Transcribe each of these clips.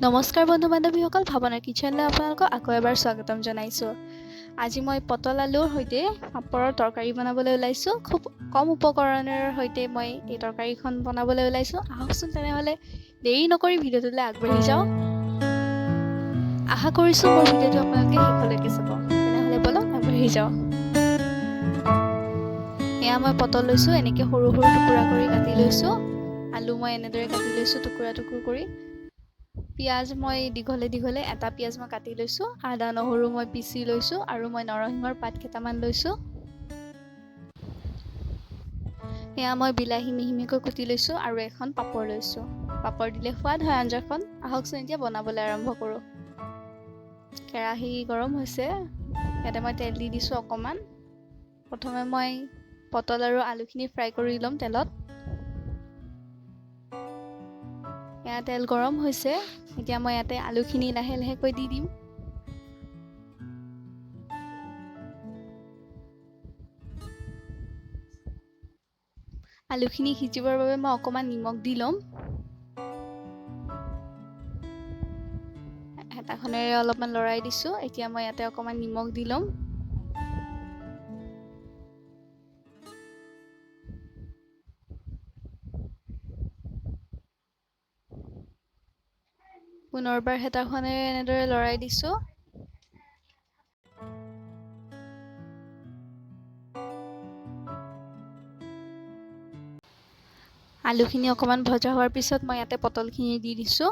নমস্কাৰ বন্ধু বান্ধৱীসকল, ভাৱনাৰ কিচেনলৈ আপোনালোকক আকৌ এবাৰ স্বাগতম জনাইছোঁ। আজি মই পটল আলুৰ সৈতে পাপৰৰ তৰকাৰী বনাবলৈ ওলাইছোঁ। খুব কম উপকৰণৰ সৈতে মই এই তৰকাৰীখন বনাবলৈ ওলাইছোঁ। আহকচোন তেনেহ'লে দেৰি নকৰি ভিডিঅ'টোলৈ আগবাঢ়ি যাওঁ। আশা কৰিছোঁ মোৰ ভিডিঅ'টো আপোনালোকে শেষলৈকে চাব। তেনেহ'লে বলক আগবাঢ়ি যাওঁ। এয়া মই পটল লৈছোঁ, এনেকৈ সৰু সৰু টুকুৰা কৰি কাটি লৈছোঁ। আলু মই এনেদৰে কাটি লৈছোঁ টুকুৰা টুকুৰ কৰি। পিঁয়াজ মই দীঘলে দীঘলে এটা পিঁয়াজ মই কাটি লৈছোঁ। আদা নহৰু মই পিচি লৈছোঁ আৰু মই নৰসিংহৰ পাত কেইটামান লৈছোঁ। এয়া মই বিলাহী মিহি মিহিকৈ কুটি লৈছোঁ আৰু এখন পাপৰ লৈছোঁ। পাপৰ দিলে সোৱাদ হয় আঞ্জাখন। আহকচোন এতিয়া বনাবলৈ আৰম্ভ কৰোঁ। কেৰাহী গৰম হৈছে, ইয়াতে মই তেল দি দিছোঁ অকণমান। প্ৰথমে মই পটল আৰু আলুখিনি ফ্ৰাই কৰি ল'ম তেলত। এয়া তেল গৰম হৈছে, এতিয়া মই ইয়াতে আলুখিনি লাহে লাহেকৈ দি দিম। আলুখিনি সিজিবৰ বাবে মই অকণমান নিমখ দি ল'ম। হেতাখনেৰে অলপমান লৰাই দিছোঁ। এতিয়া মই ইয়াতে অকণমান নিমখ দি ল'ম। পুনৰবাৰ হেতাখনেৰে এনেদৰে লৰাই দিছোঁ। আলুখিনি অকণমান ভজা হোৱাৰ পিছত মই ইয়াতে পটলখিনি দি দিছোঁ।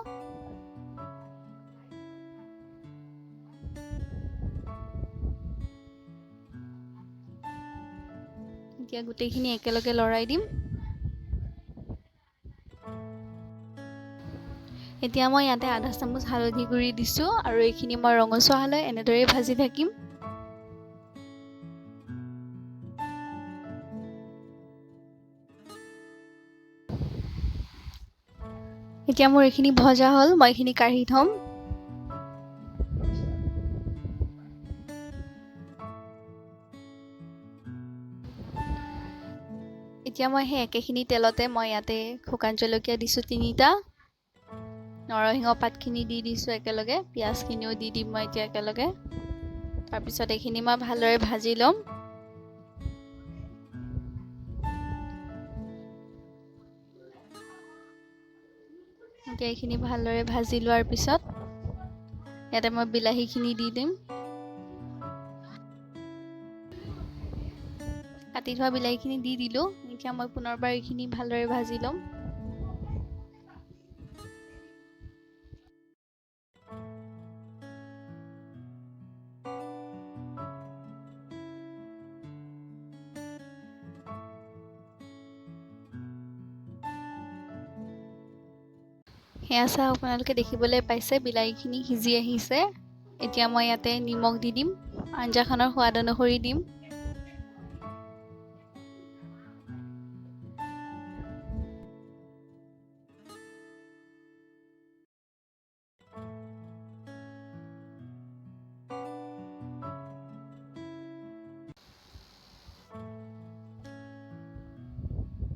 এতিয়া গোটেইখিনি একেলগে লৰাই দিম। এতিয়া মই ইয়াতে আধা চামুচ হালধি গুড়ি দিছোঁ আৰু এইখিনি মই ৰঙচুৱালৈ এনেদৰেই ভাজি থাকিম। এতিয়া মোৰ এইখিনি ভজা হ'ল, মই এইখিনি কাঢ়ি থ'ম। এতিয়া মই সেই একেখিনি তেলতে মই ইয়াতে শুকান জলকীয়া দিছোঁ 3টা। নৰসিংহ পাতখিনি দি দিছোঁ একেলগে, পিঁয়াজখিনিও দি দিম মই এতিয়া একেলগে। তাৰপিছত এইখিনি মই ভালদৰে ভাজি ল'ম। এতিয়া এইখিনি ভালদৰে ভাজি লোৱাৰ পিছত ইয়াতে মই বিলাহীখিনি দি দিম। কাটি থোৱা বিলাহীখিনি দি দিলোঁ। এতিয়া মই পুনৰবাৰ এইখিনি ভালদৰে ভাজি ল'ম। সেয়া চাওক, আপোনালোকে দেখিবলৈ পাইছে বিলাহীখিনি সিজি আহিছে। এতিয়া মই ইয়াতে নিমখ দি দিম, আঞ্জাখনৰ সোৱাদ অনুসৰি দিম।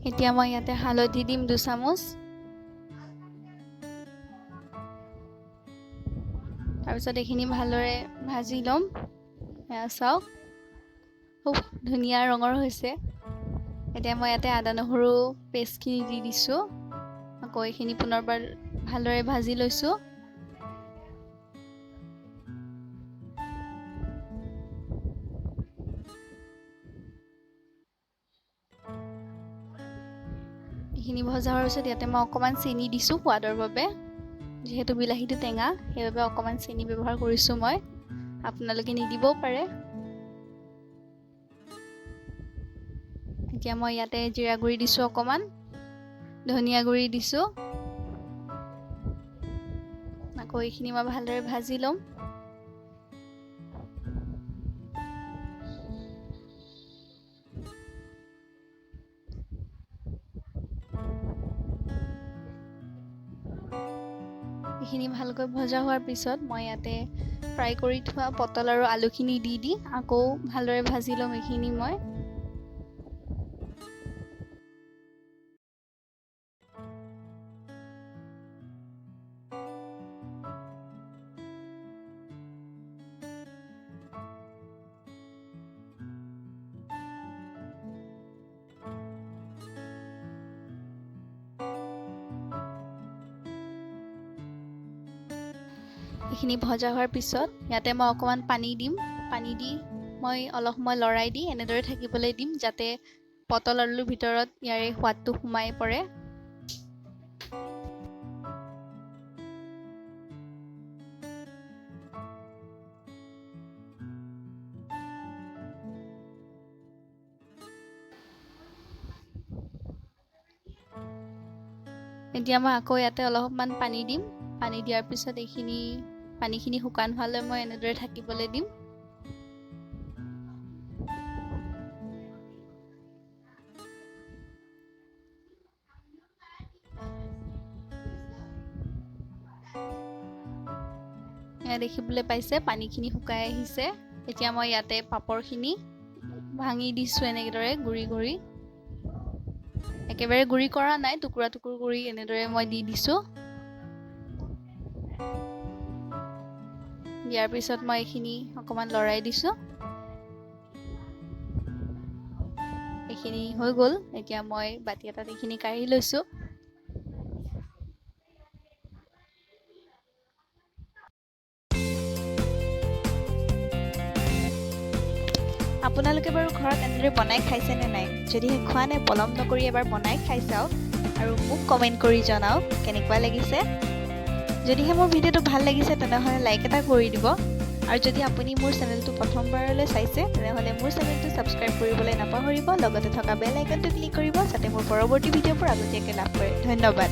এতিয়া মই ইয়াতে হালধি দিম 2 চামুচ। তাৰপিছত এইখিনি ভালদৰে ভাজি ল'ম। এয়া চাওক, খুব ধুনীয়া ৰঙৰ হৈছে। এতিয়া মই ইয়াতে আদা নহৰু পেষ্টখিনি দি দিছোঁ। আকৌ এইখিনি পুনৰবাৰ ভালদৰে ভাজি লৈছোঁ। এইখিনি ভজা হোৱাৰ পিছত ইয়াতে মই অকণমান চেনি দিছোঁ সোৱাদৰ বাবে। যিহেতু বিলাহীটো টেঙা, সেইবাবে অকণমান চেনি ব্যৱহাৰ কৰিছোঁ মই। আপোনালোকে নিদিবও পাৰে। এতিয়া মই ইয়াতে জিৰা গুড়ি দিছোঁ অকণমান, ধনিয়া গুড়ি দিছোঁ। আকৌ এইখিনি মই ভালদৰে ভাজি ল'ম। এইখিনি ভালকৈ ভজা হোৱাৰ পিছত মই ইয়াতে ফ্ৰাই কৰি থোৱা পটল আৰু আলুখিনি দি আকৌ ভালদৰে ভাজি ল'ম এইখিনি মই। এইখিনি ভজা হোৱাৰ পিছত ইয়াতে মই অকণমান পানী দিম। পানী দি মই অলপ সময় লৰাই দি এনেদৰে থাকিবলৈ দিম যাতে পটল আলুৰ ভিতৰত ইয়াৰে সোৱাদটো সোমাই পৰে। এতিয়া মই আকৌ ইয়াতে অলপমান পানী দিম। পানী দিয়াৰ পিছত পানীখিনি শুকান হোৱালৈ মই এনেদৰে থাকিবলৈ দিম। এয়া দেখিবলৈ পাইছে পানীখিনি শুকাই আহিছে। এতিয়া মই ইয়াতে পাপৰখিনি ভাঙি দিছোঁ এনেদৰে গুৰি কৰি। একেবাৰে গুৰি কৰা নাই, টুকুৰা টুকুৰ কৰি এনেদৰে মই দি দিছোঁ। দিয়াৰ পিছত মই এইখিনি অকণমান লৰাই দিছোঁ। এইখিনি হৈ গ'ল। এতিয়া মই বাতি এটাত এইখিনি কাঢ়ি লৈছোঁ। আপোনালোকে বাৰু ঘৰত এনেদৰে বনাই খাইছেনে নাই? যদিহে খোৱা নাই পলম নকৰি এবাৰ বনাই খাই চাওক আৰু মোক কমেণ্ট কৰি জনাওক কেনেকুৱা লাগিছে। যদিহে মোৰ ভিডিঅ'টো ভাল লাগিছে তেনেহ'লে লাইক এটা কৰি দিব। আৰু যদি আপুনি মোৰ চেনেলটো প্ৰথমবাৰলৈ চাইছে তেনেহ'লে মোৰ চেনেলটো ছাবস্ক্ৰাইব কৰিবলৈ নাপাহৰিব। লগতে থকা বেল আইকনটো ক্লিক কৰিব যাতে মোৰ পৰৱৰ্তী ভিডিঅ'বোৰ আগতীয়াকৈ লাভ কৰে। ধন্যবাদ।